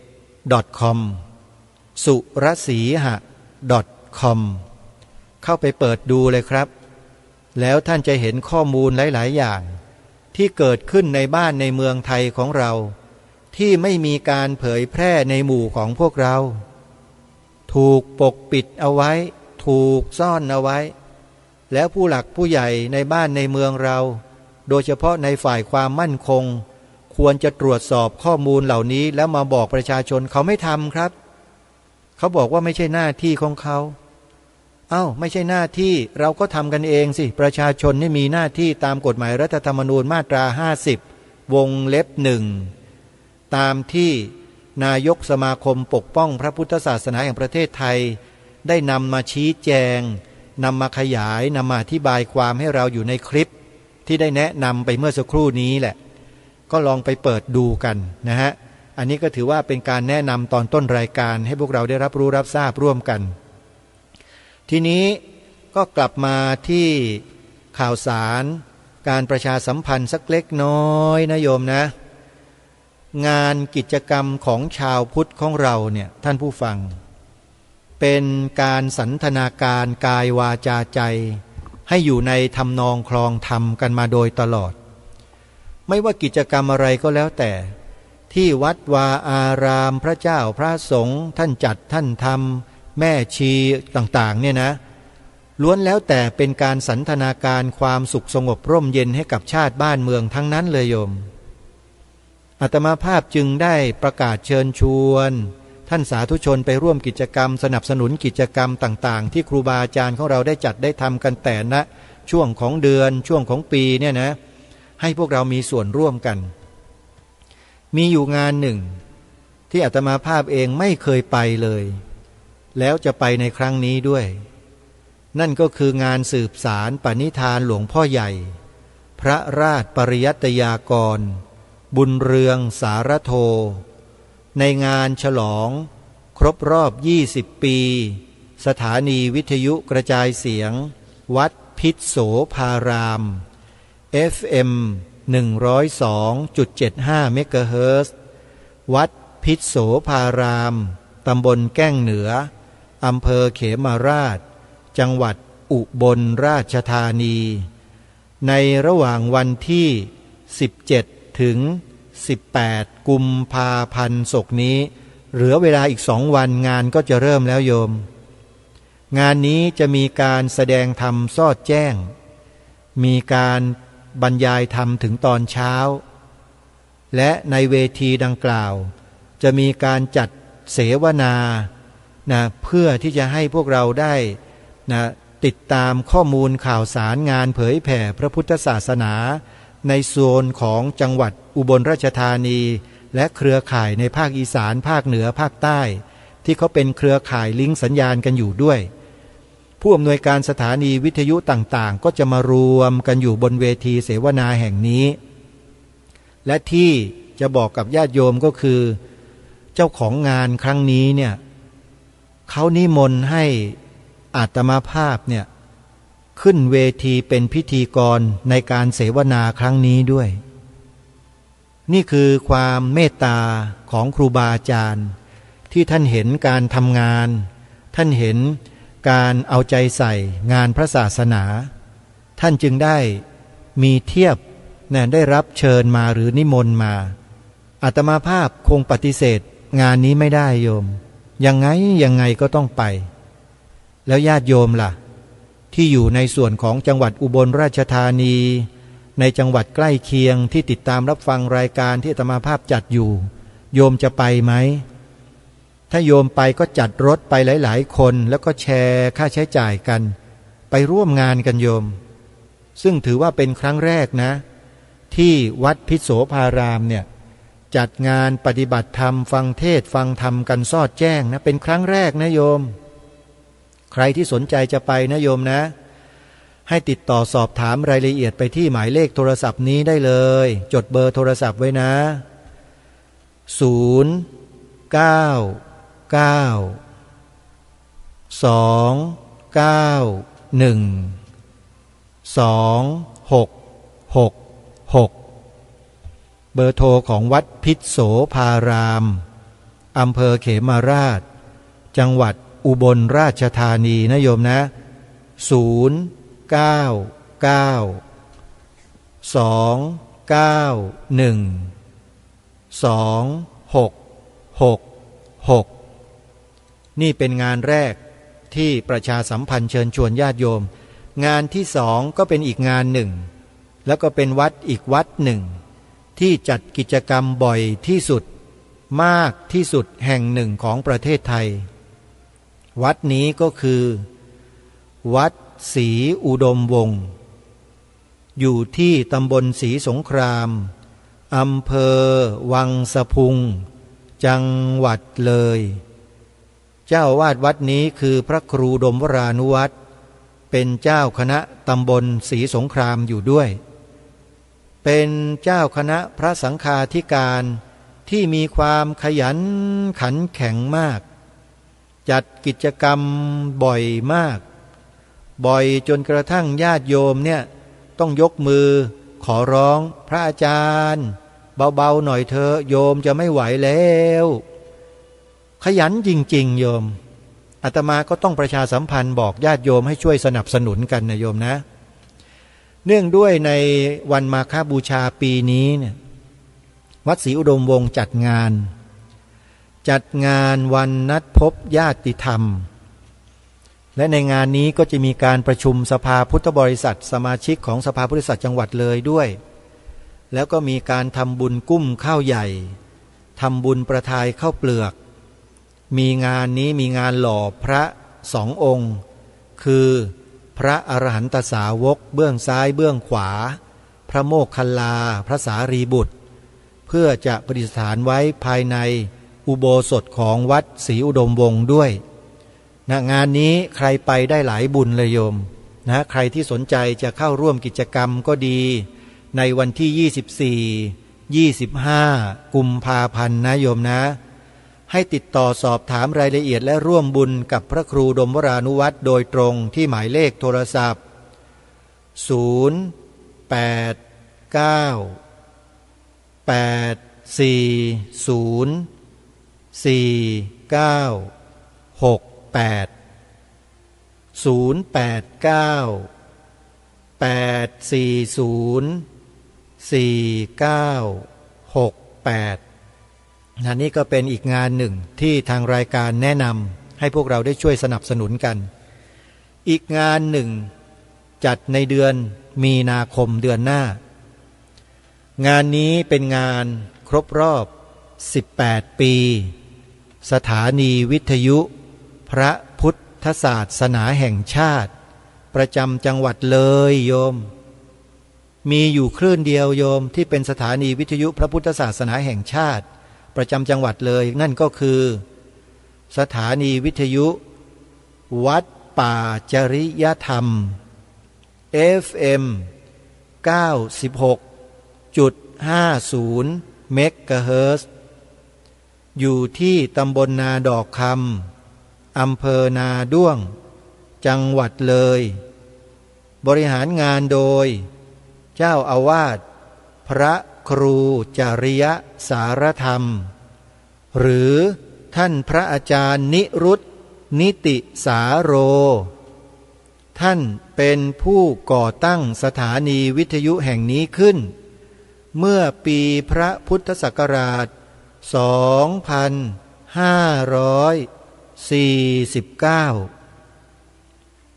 surasiha.com สุรสีหะ .com เข้าไปเปิดดูเลยครับแล้วท่านจะเห็นข้อมูลหลายๆอย่างที่เกิดขึ้นในบ้านในเมืองไทยของเราที่ไม่มีการเผยแพร่ในหมู่ของพวกเราถูกปกปิดเอาไว้ถูกซ่อนเอาไว้แล้วผู้หลักผู้ใหญ่ในบ้านในเมืองเราโดยเฉพาะในฝ่ายความมั่นคงควรจะตรวจสอบข้อมูลเหล่านี้แล้วมาบอกประชาชนเขาไม่ทำครับเขาบอกว่าไม่ใช่หน้าที่ของเขาไม่ใช่หน้าที่เราก็ทำกันเองสิประชาชนนี่มีหน้าที่ตามกฎหมายรัฐธรรมนูญมาตรา50วงเล็บ1ตามที่นายกสมาคมปกป้องพระพุทธศาสนาแห่งประเทศไทยได้นำมาชี้แจงนำมาขยายนำมาอธิบายความให้เราอยู่ในคลิปที่ได้แนะนำไปเมื่อสักครู่นี้แหละก็ลองไปเปิดดูกันนะฮะอันนี้ก็ถือว่าเป็นการแนะนำตอนต้นรายการให้พวกเราได้รับรู้รับทราบร่วมกันทีนี้ก็กลับมาที่ข่าวสารการประชาสัมพันธ์สักเล็กน้อยนะโยมนะงานกิจกรรมของชาวพุทธของเราเนี่ยท่านผู้ฟังเป็นการสันทนาการกายวาจาใจให้อยู่ในทำนองคลองธรรมกันมาโดยตลอดไม่ว่ากิจกรรมอะไรก็แล้วแต่ที่วัดวาอารามพระเจ้าพระสงฆ์ท่านจัดท่านทำแม่ชีต่างๆเนี่ยนะล้วนแล้วแต่เป็นการสันทนาการความสุขสงบร่มเย็นให้กับชาติบ้านเมืองทั้งนั้นเลยโยมอาตมาภาพจึงได้ประกาศเชิญชวนท่านสาธุชนไปร่วมกิจกรรมสนับสนุนกิจกรรมต่างๆที่ครูบาอาจารย์ของเราได้จัดได้ทำกันแต่ละช่วงของเดือนช่วงของปีเนี่ยนะให้พวกเรามีส่วนร่วมกันมีอยู่งานหนึ่งที่อาตมาภาพเองไม่เคยไปเลยแล้วจะไปในครั้งนี้ด้วยนั่นก็คืองานสืบสารปณิธานหลวงพ่อใหญ่พระราชปริยัตยากรบุญเรืองสารโทในงานฉลองครบรอบ20ปีสถานีวิทยุกระจายเสียงวัดพิษโสภาราม FM 102.75 เมกะเฮิรตซ์วัดพิษโสภารามตำบลแก้งเหนืออำเภอเขมราชจังหวัดอุบลราชธานีในระหว่างวันที่17ถึง18กุมภาพันธ์ศกนี้เหลือเวลาอีก2 วันงานก็จะเริ่มแล้วโยมงานนี้จะมีการแสดงธรรมสอดแจ้งมีการบรรยายธรรมถึงตอนเช้าและในเวทีดังกล่าวจะมีการจัดเสวนาเพื่อที่จะให้พวกเราได้ติดตามข้อมูลข่าวสารงานเผยแผ่พระพุทธศาสนาในโซนของจังหวัดอุบลราชธานีและเครือข่ายในภาคอีสานภาคเหนือภาคใต้ที่เขาเป็นเครือข่ายลิงก์สัญญาณกันอยู่ด้วยผู้อำนวยการสถานีวิทยุต่างๆก็จะมารวมกันอยู่บนเวทีเสวนาแห่งนี้และที่จะบอกกับญาติโยมก็คือเจ้าของงานครั้งนี้เนี่ยเขานิมนต์ให้อาตมาภาพเนี่ย ขึ้นเวทีเป็นพิธีกรในการเสวนาครั้งนี้ด้วย นี่คือความเมตตาของครูบาอาจารย์ที่ท่านเห็นการทำงานท่านเห็นการเอาใจใส่งานพระศาสนาท่านจึงได้มีเทียบได้รับเชิญมาหรือนิมนต์มาอาตมาภาพคงปฏิเสธงานนี้ไม่ได้โยมยังไงก็ต้องไปแล้วญาติโยมล่ะที่อยู่ในส่วนของจังหวัดอุบลราชธานีในจังหวัดใกล้เคียงที่ติดตามรับฟังรายการที่อาตมาภาพจัดอยู่โยมจะไปไหมถ้าโยมไปก็จัดรถไปหลายๆคนแล้วก็แชร์ค่าใช้จ่ายกันไปร่วมงานกันโยมซึ่งถือว่าเป็นครั้งแรกนะที่วัดพิโสภารามเนี่ยจัดงานปฏิบัติธรรมฟังเทศฟังธรรมกันสอดแจ้งนะเป็นครั้งแรกนะโยมใครที่สนใจจะไปนะโยมนะให้ติดต่อสอบถามรายละเอียดไปที่หมายเลขโทรศัพท์นี้ได้เลยจดเบอร์โทรศัพท์ไว้นะ09992912666เบอร์โทรของวัดพิษโสภารามอำเภอเขมราชจังหวัดอุบลราชธานีนะโยมนะ09992912666นี่เป็นงานแรกที่ประชาสัมพันธ์เชิญชวนญาติโยมงานที่สองก็เป็นอีกงานหนึ่งแล้วก็เป็นวัดอีกวัดหนึ่งที่จัดกิจกรรมบ่อยที่สุดมากที่สุดแห่งหนึ่งของประเทศไทยวัดนี้ก็คือวัดศรีอุดมวงศ์อยู่ที่ตำบลศรีสงครามอำเภอวังสะพุงจังหวัดเลยเจ้าวาดวัดนี้คือพระครูดมวรานุวัตรเป็นเจ้าคณะตำบลศรีสงครามอยู่ด้วยเป็นเจ้าคณะพระสังฆาธิการที่มีความขยันขันแข็งมากจัดกิจกรรมบ่อยมากบ่อยจนกระทั่งญาติโยมเนี่ยต้องยกมือขอร้องพระอาจารย์เบาๆหน่อยเถอะโยมจะไม่ไหวแล้วขยันจริงๆโยมอาตมาก็ต้องประชาสัมพันธ์บอกญาติโยมให้ช่วยสนับสนุนกันนะโยมนะเนื่องด้วยในวันมาฆบูชาปีนี้เนี่ยวัดศรีอุดมวงศ์จัดงานวันนัดพบญาติธรรมและในงานนี้ก็จะมีการประชุมสภาพุทธบริษัทสมาชิกของสภาพุทธบริษัทจังหวัดเลยด้วยแล้วก็มีการทำบุญกุ้มข้าวใหญ่ทำบุญประทายข้าวเปลือกมีงานนี้มีงานหล่อพระสององค์คือพระอรหันตสาวกเบื้องซ้ายเบื้องขวาพระโมคคัลลาพระสารีบุตรเพื่อจะประดิษฐานไว้ภายในอุโบสถของวัดศรีอุดมวงศ์ด้วยงานนี้ใครไปได้หลายบุญเลยโยมนะใครที่สนใจจะเข้าร่วมกิจกรรมก็ดีในวันที่24-25 กุมภาพันธ์นะโยมนะให้ติดต่อสอบถามรายละเอียดและร่วมบุญกับพระครูดมวรานุวัตรโดยตรงที่หมายเลขโทรศัพท์นี่ก็เป็นอีกงานหนึ่งที่ทางรายการแนะนำให้พวกเราได้ช่วยสนับสนุนกันอีกงานหนึ่งจัดในเดือนมีนาคมเดือนหน้างานนี้เป็นงานครบรอบ18 ปีสถานีวิทยุพระพุทธศาสนาแห่งชาติประจำจังหวัดเลยโยมมีอยู่คลื่นเดียวโยมที่เป็นสถานีวิทยุพระพุทธศาสนาแห่งชาติประจำจังหวัดเลยนั่นก็คือสถานีวิทยุวัดป่าจริยธรรม FM 96.50 เมกะเฮิรตซ์อยู่ที่ตำบลนาดอกคำอำเภอนาด้วงจังหวัดเลย บริหารงานโดยเจ้าอาวาสพระครูจริยสารธรรมหรือท่านพระอาจารย์นิรุตนิติสาโรท่านเป็นผู้ก่อตั้งสถานีวิทยุแห่งนี้ขึ้นเมื่อปีพระพุทธศักราช 2549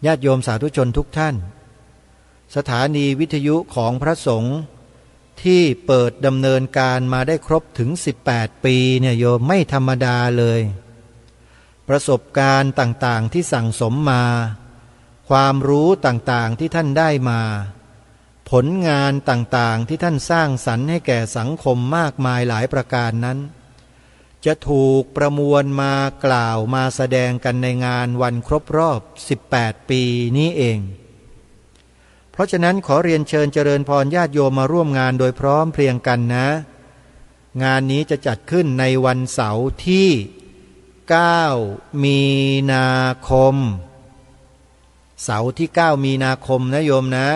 ญาติโยมสาธุชนทุกท่านสถานีวิทยุของพระสงฆ์ที่เปิดดำเนินการมาได้ครบถึง18 ปีเนี่ยโยมไม่ธรรมดาเลยประสบการณ์ต่างๆที่สั่งสมมาความรู้ต่างๆที่ท่านได้มาผลงานต่างๆที่ท่านสร้างสรรค์ให้แก่สังคมมากมายหลายประการนั้นจะถูกประมวลมากล่าวมาแสดงกันในงานวันครบรอบ18 ปีนี้เองเพราะฉะนั้นขอเรียนเชิญเจริญพรญาติโยมมาร่วมงานโดยพร้อมเพรียงกันนะงานนี้จะจัดขึ้นในวันเสาร์ที่9 มีนาคมเสาร์ที่9 มีนาคมนะโยมนะ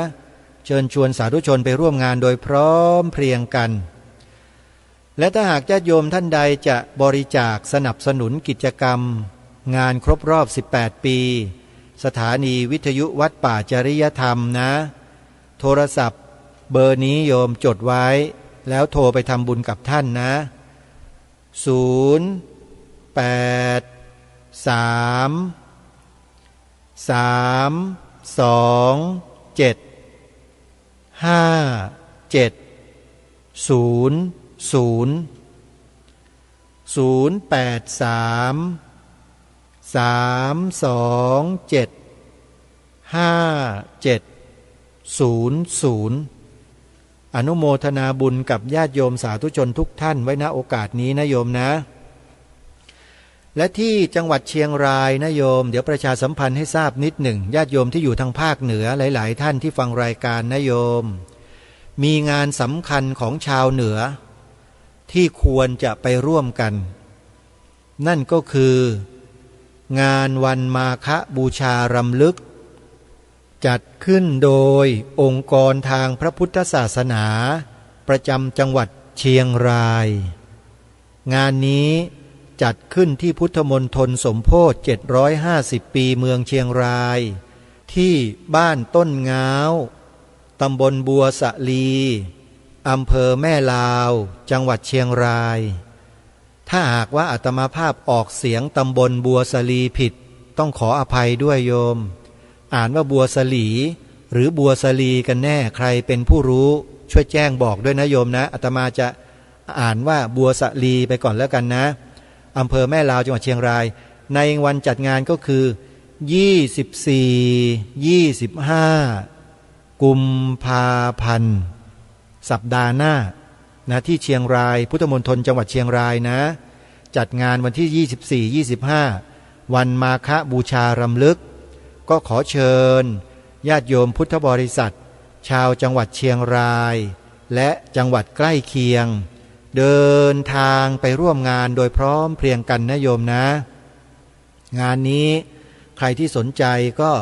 เชิญชวนสาธุชนไปร่วมงานโดยพร้อมเพรียงกันและถ้าหากญาติโยมท่านใดจะบริจาคสนับสนุนกิจกรรมงานครบรอบ18 ปีสถานีวิทยุวัดป่าจริยธรรมนะโทรศัพท์เบอร์นี้โยมจดไว้แล้วโทรไปทำบุญกับท่านนะอนุโมทนาบุญกับญาติโยมสาธุชนทุกท่านไว้ณโอกาสนี้นะโยมนะและที่จังหวัดเชียงรายนะโยมเดี๋ยวประชาสัมพันธ์ให้ทราบนิดหนึ่งญาติโยมที่อยู่ทางภาคเหนือหลายๆท่านที่ฟังรายการนะโยมมีงานสำคัญของชาวเหนือที่ควรจะไปร่วมกันนั่นก็คืองานวันมาฆบูชารำลึกจัดขึ้นโดยองค์กรทางพระพุทธศาสนาประจำจังหวัดเชียงรายงานนี้จัดขึ้นที่พุทธมณฑลสมโพธิ750 ปีเมืองเชียงรายที่บ้านต้นง้าวตำบลบัวสะลีอำเภอแม่ลาวจังหวัดเชียงรายถ้าหากว่าอาตมาภาพออกเสียงตำบลบัวสะลีผิดต้องขออภัยด้วยโยมอ่านว่าบัวสลีหรือบัวสลีกันแน่ใครเป็นผู้รู้ช่วยแจ้งบอกด้วยนะโยมนะอาตมาจะอ่านว่าบัวสลีไปก่อนแล้วกันนะอำเภอแม่ลาวจังหวัดเชียงรายในวันจัดงานก็คือ24-25 กุมภาพันธ์สัปดาห์หน้านะที่เชียงรายพุทธมณฑลจังหวัดเชียงรายนะจัดงานวันที่24-25 วันมาฆบูชารำลึกก็ขอเชิญญาติโยมพุทธบริษัทชาวจังหวัดเชียงรายและจังหวัดใกล้เคียงเดินทางไปร่วมงานโดยพร้อมเพรียงกันนะโยมนะงานนี้ใครที่สนใจก็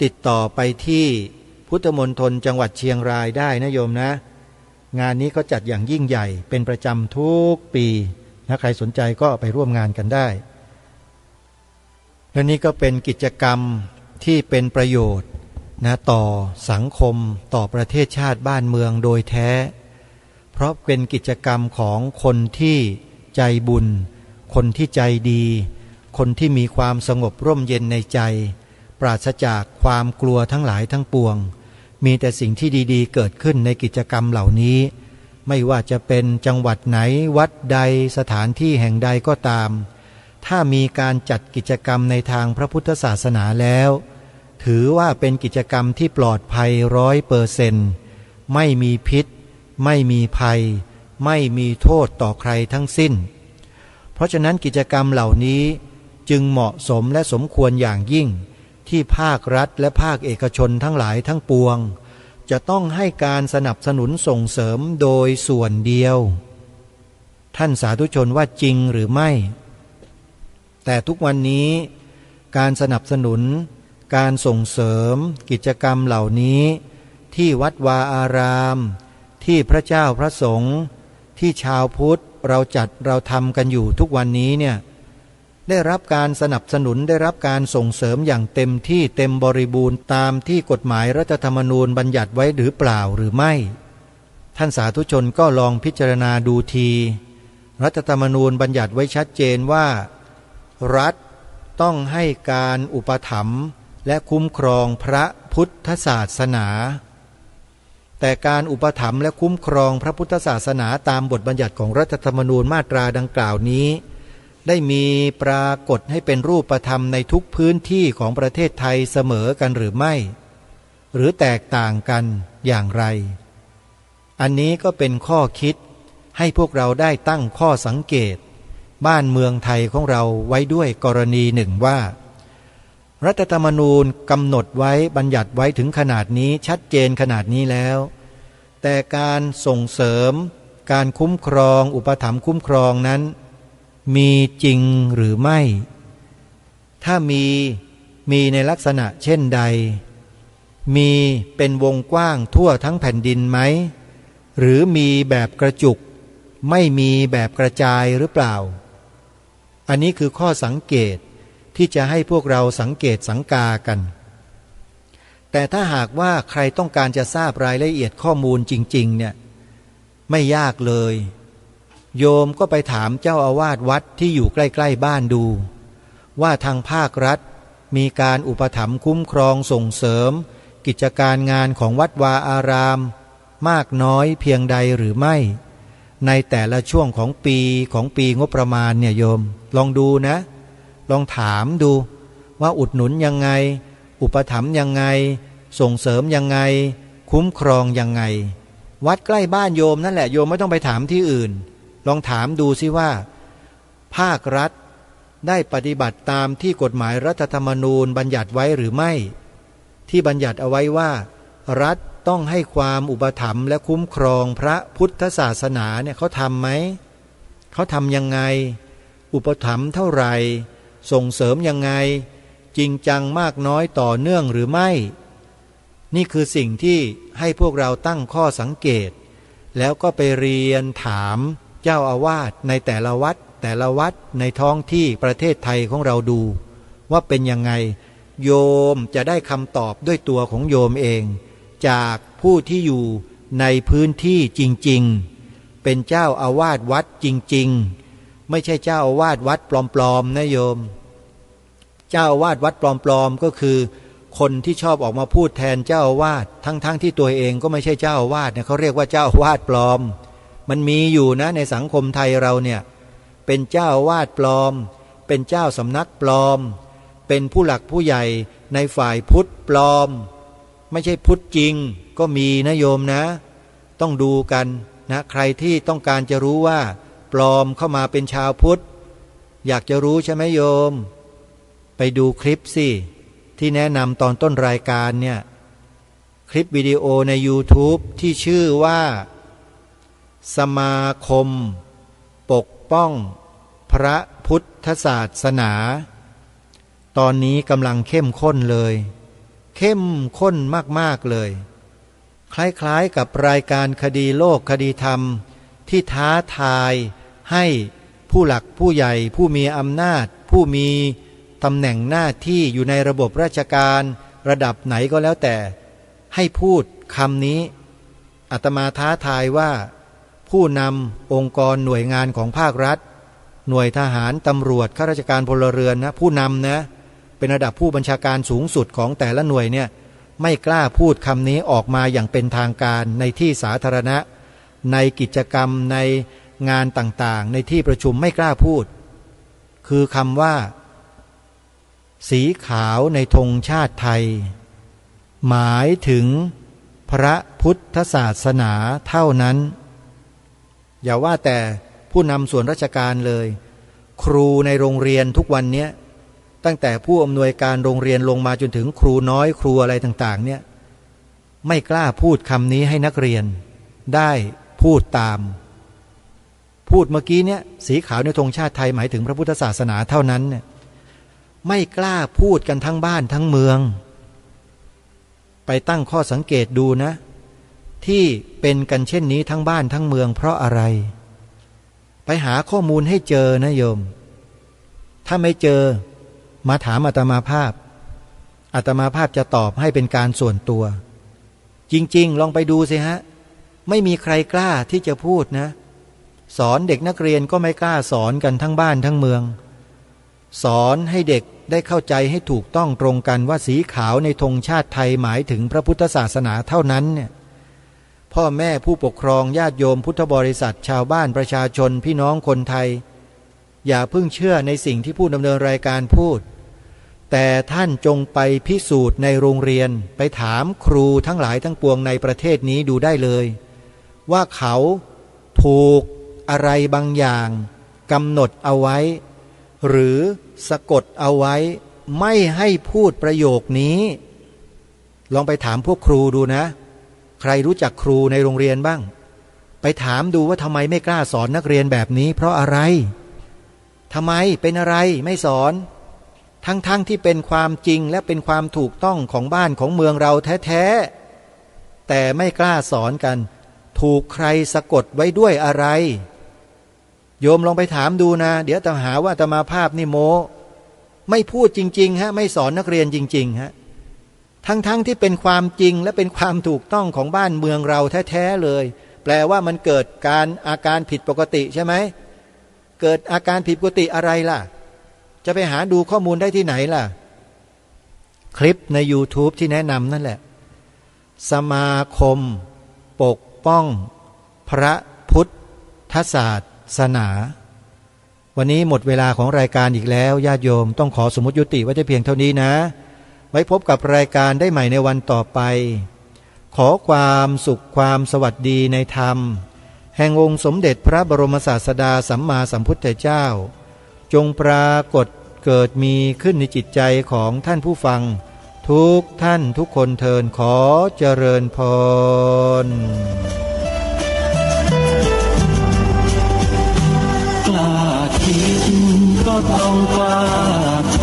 ติดต่อไปที่พุทธมณฑลจังหวัดเชียงรายได้นะโยมนะงานนี้ก็จัดอย่างยิ่งใหญ่เป็นประจำทุกปีถ้าใครสนใจก็ไปร่วมงานกันได้และนี่ก็เป็นกิจกรรมที่เป็นประโยชน์นะต่อสังคมต่อประเทศชาติบ้านเมืองโดยแท้เพราะเป็นกิจกรรมของคนที่ใจบุญคนที่ใจดีคนที่มีความสงบร่มเย็นในใจปราศจากความกลัวทั้งหลายทั้งปวงมีแต่สิ่งที่ดีๆเกิดขึ้นในกิจกรรมเหล่านี้ไม่ว่าจะเป็นจังหวัดไหนวัดใดสถานที่แห่งใดก็ตามถ้ามีการจัดกิจกรรมในทางพระพุทธศาสนาแล้วถือว่าเป็นกิจกรรมที่ปลอดภัย100%ไม่มีพิษไม่มีภัยไม่มีโทษต่อใครทั้งสิ้นเพราะฉะนั้นกิจกรรมเหล่านี้จึงเหมาะสมและสมควรอย่างยิ่งที่ภาครัฐและภาคเอกชนทั้งหลายทั้งปวงจะต้องให้การสนับสนุนส่งเสริมโดยส่วนเดียวท่านสาธุชนว่าจริงหรือไม่แต่ทุกวันนี้การสนับสนุน การส่งเสริมกิจกรรมเหล่านี้ที่วัดวาอารามที่พระเจ้าพระสงฆ์ที่ชาวพุทธเราทำกันอยู่ทุกวันนี้เนี่ยได้รับการสนับสนุนได้รับการส่งเสริมอย่างเต็มที่เต็มบริบูรณ์ตามที่กฎหมายรัฐธรรมนูญบัญญัติไว้หรือเปล่าหรือไม่ท่านสาธุชนก็ลองพิจารณาดูทีรัฐธรรมนูญบัญญัติไว้ชัดเจนว่ารัฐต้องให้การอุปถัมภ์และคุ้มครองพระพุทธศาสนาแต่การอุปถัมภ์และคุ้มครองพระพุทธศาสนาตามบทบัญญัติของรัฐธรรมนูญมาตราดังกล่าวนี้ได้มีปรากฏให้เป็นรูปธรรมในทุกพื้นที่ของประเทศไทยเสมอกันหรือไม่หรือแตกต่างกันอย่างไรอันนี้ก็เป็นข้อคิดให้พวกเราได้ตั้งข้อสังเกตบ้านเมืองไทยของเราไว้ด้วยกรณีหนึ่งว่ารัฐธรรมนูญกำหนดไว้บัญญัติไว้ถึงขนาดนี้ชัดเจนขนาดนี้แล้วแต่การส่งเสริมการคุ้มครองอุปถัมภ์คุ้มครองนั้นมีจริงหรือไม่ถ้ามีในลักษณะเช่นใดมีเป็นวงกว้างทั่วทั้งแผ่นดินไหมหรือมีแบบกระจุกไม่มีแบบกระจายหรือเปล่าอันนี้คือข้อสังเกตที่จะให้พวกเราสังเกตสังกากันแต่ถ้าหากว่าใครต้องการจะทราบรายละเอียดข้อมูลจริงๆเนี่ยไม่ยากเลยโยมก็ไปถามเจ้าอาวาสวัดที่อยู่ใกล้ๆบ้านดูว่าทางภาครัฐมีการอุปถัมภ์คุ้มครองส่งเสริมกิจการงานของวัดวาอารามมากน้อยเพียงใดหรือไม่ในแต่ละช่วงของปีงบประมาณเนี่ยโยมลองดูนะลองถามดูว่าอุดหนุนยังไงอุปถัมภ์ยังไงส่งเสริมยังไงคุ้มครองยังไงวัดใกล้บ้านโยมนั่นแหละโยมไม่ต้องไปถามที่อื่นลองถามดูสิว่าภาครัฐได้ปฏิบัติตามที่กฎหมายรัฐธรรมนูญบัญญัติไว้หรือไม่ที่บัญญัติเอาไว้ว่ารัฐต้องให้ความอุปถัมภ์และคุ้มครองพระพุทธศาสนาเนี่ยเขาทำไหมเขาทำยังไงอุปถัมภ์เท่าไหร่ส่งเสริมยังไงจริงจังมากน้อยต่อเนื่องหรือไม่นี่คือสิ่งที่ให้พวกเราตั้งข้อสังเกตแล้วก็ไปเรียนถามเจ้าอาวาสในแต่ละวัดในท้องที่ประเทศไทยของเราดูว่าเป็นยังไงโยมจะได้คำตอบด้วยตัวของโยมเองจากผู้ที่อยู่ในพื้นที่จริงๆเป็นเจ้าอาวาสวัดจริงๆไม่ใช่เจ้าอาวาสวัดปลอมๆนะโยมเจ้าอาวาสวัดปลอมๆก็คือคนที่ชอบออกมาพูดแทนเจ้าอาวาสทั้งที่ตัวเองก็ไม่ใช่เจ้าอาวาสเนี่ยเขาเรียกว่าเจ้าอาวาสปลอมมันมีอยู่นะในสังคมไทยเราเนี่ยเป็นเจ้าอาวาสปลอมเป็นเจ้าสำนักปลอมเป็นผู้หลักผู้ใหญ่ในฝ่ายพุทธปลอมไม่ใช่พุทธจริงก็มีนะโยมนะต้องดูกันนะใครที่ต้องการจะรู้ว่าปลอมเข้ามาเป็นชาวพุทธอยากจะรู้ใช่ไหมโยมไปดูคลิปสิที่แนะนำตอนต้นรายการเนี่ยคลิปวิดีโอใน YouTube ที่ชื่อว่าสมาคมปกป้องพระพุทธศาสนาตอนนี้กำลังเข้มข้นเลยเข้มข้นมากๆเลยคล้ายๆกับรายการคดีโลกคดีธรรมที่ท้าทายให้ผู้หลักผู้ใหญ่ผู้มีอำนาจผู้มีตำแหน่งหน้าที่อยู่ในระบบราชการระดับไหนก็แล้วแต่ให้พูดคำนี้อาตมาท้าทายว่าผู้นำองค์กรหน่วยงานของภาครัฐหน่วยทหารตำรวจข้าราชการพลเรือนนะผู้นำนะเป็นระดับผู้บัญชาการสูงสุดของแต่ละหน่วยเนี่ยไม่กล้าพูดคำนี้ออกมาอย่างเป็นทางการในที่สาธารณะในกิจกรรมในงานต่างๆในที่ประชุมไม่กล้าพูดคือคำว่าสีขาวในธงชาติไทยหมายถึงพระพุทธศาสนาเท่านั้นอย่าว่าแต่ผู้นำส่วนราชการเลยครูในโรงเรียนทุกวันนี้ตั้งแต่ผู้อำนวยการโรงเรียนลงมาจนถึงครูน้อยครูอะไรต่างๆเนี่ยไม่กล้าพูดคำนี้ให้นักเรียนได้พูดตามพูดเมื่อกี้เนี่ยสีขาวในธงชาติไทยหมายถึงพระพุทธศาสนาเท่านั้นเนี่ย ไม่กล้าพูดกันทั้งบ้านทั้งเมืองไปตั้งข้อสังเกตดูนะที่เป็นกันเช่นนี้ทั้งบ้านทั้งเมืองเพราะอะไรไปหาข้อมูลให้เจอนะโยมถ้าไม่เจอมาถามอาตมาภาพจะตอบให้เป็นการส่วนตัวจริงๆลองไปดูสิฮะไม่มีใครกล้าที่จะพูดนะสอนเด็กนักเรียนก็ไม่กล้าสอนกันทั้งบ้านทั้งเมืองสอนให้เด็กได้เข้าใจให้ถูกต้องตรงกันว่าสีขาวในธงชาติไทยหมายถึงพระพุทธศาสนาเท่านั้นเนี่ยพ่อแม่ผู้ปกครองญาติโยมพุทธบริษัทชาวบ้านประชาชนพี่น้องคนไทยอย่าเพิ่งเชื่อในสิ่งที่ผู้ดำเนินรายการพูดแต่ท่านจงไปพิสูจน์ในโรงเรียนไปถามครูทั้งหลายทั้งปวงในประเทศนี้ดูได้เลยว่าเขาถูกอะไรบางอย่างกำหนดเอาไว้หรือสะกดเอาไว้ไม่ให้พูดประโยคนี้ลองไปถามพวกครูดูนะใครรู้จักครูในโรงเรียนบ้างไปถามดูว่าทำไมไม่กล้าสอนนักเรียนแบบนี้เพราะอะไรทำไมเป็นอะไรไม่สอนทั้งที่เป็นความจริงและเป็นความถูกต้องของบ้านของเมืองเราแท้ๆแต่ไม่กล้าสอนกันถูกใครสะกดไว้ด้วยอะไรโยมลองไปถามดูนะเดี๋ยวจะหาว่าอาตมาภาพนี่โม้ไม่พูดจริงๆฮะไม่สอนนักเรียนจริงๆฮะทั้งที่เป็นความจริงและเป็นความถูกต้องของบ้านเมืองเราแท้ๆเลยแปลว่ามันเกิดอาการผิดปกติใช่ไหมเกิดอาการผิดปกติอะไรล่ะจะไปหาดูข้อมูลได้ที่ไหนล่ะคลิปใน YouTube ที่แนะนำนั่นแหละสมาคมปกป้องพระพุทธศาสนาวันนี้หมดเวลาของรายการอีกแล้วญาติโยมต้องขอสมมุติยุติไว้แต่เพียงเท่านี้นะไว้พบกับรายการได้ใหม่ในวันต่อไปขอความสุขความสวัสดีในธรรมแห่งองค์สมเด็จพระบรมศาสดาสัมมาสัมพุทธเจ้าจงปรากฏเกิดมีขึ้นในจิตใจของท่านผู้ฟังทุกท่านทุกคนเทินขอเจริญพรกล้าคิดก็ต้องกล้าท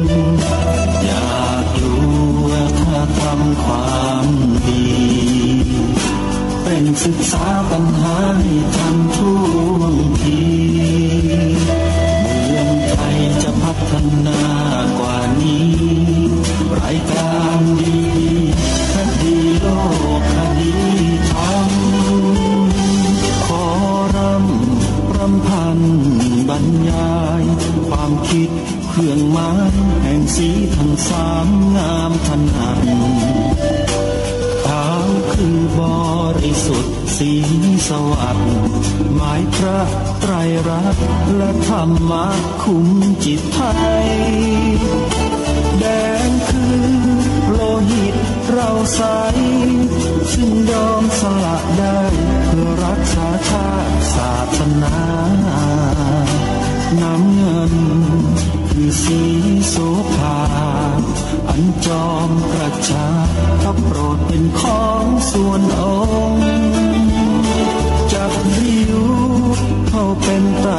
ำอย่ากลัวถ้าทำความดีเป็นศึกษาปัญหาให้ทันท่วงทีเมืองไทยจะพัฒนากว่านี้รายการดีคดีโลกคดีธรรมขอรำพันบรรยายความคิดเครื่องหมายแห่งสีทั้งสามงามถนัดขาวคือบริสุทธิ์สีสวัสดิ์หมายพระไตรรัตน์และธรรมะคุ้มจิตไทยแดงคือโลหิตเราใสซึ่งยอมสละได้เพื่อรักษาชาติศาสนาน้ำเงินคือสีโสภาอันจอมประชาถ้าโปรดเป็นของส่วนองค์จับริ้วเข้าเป็นไตร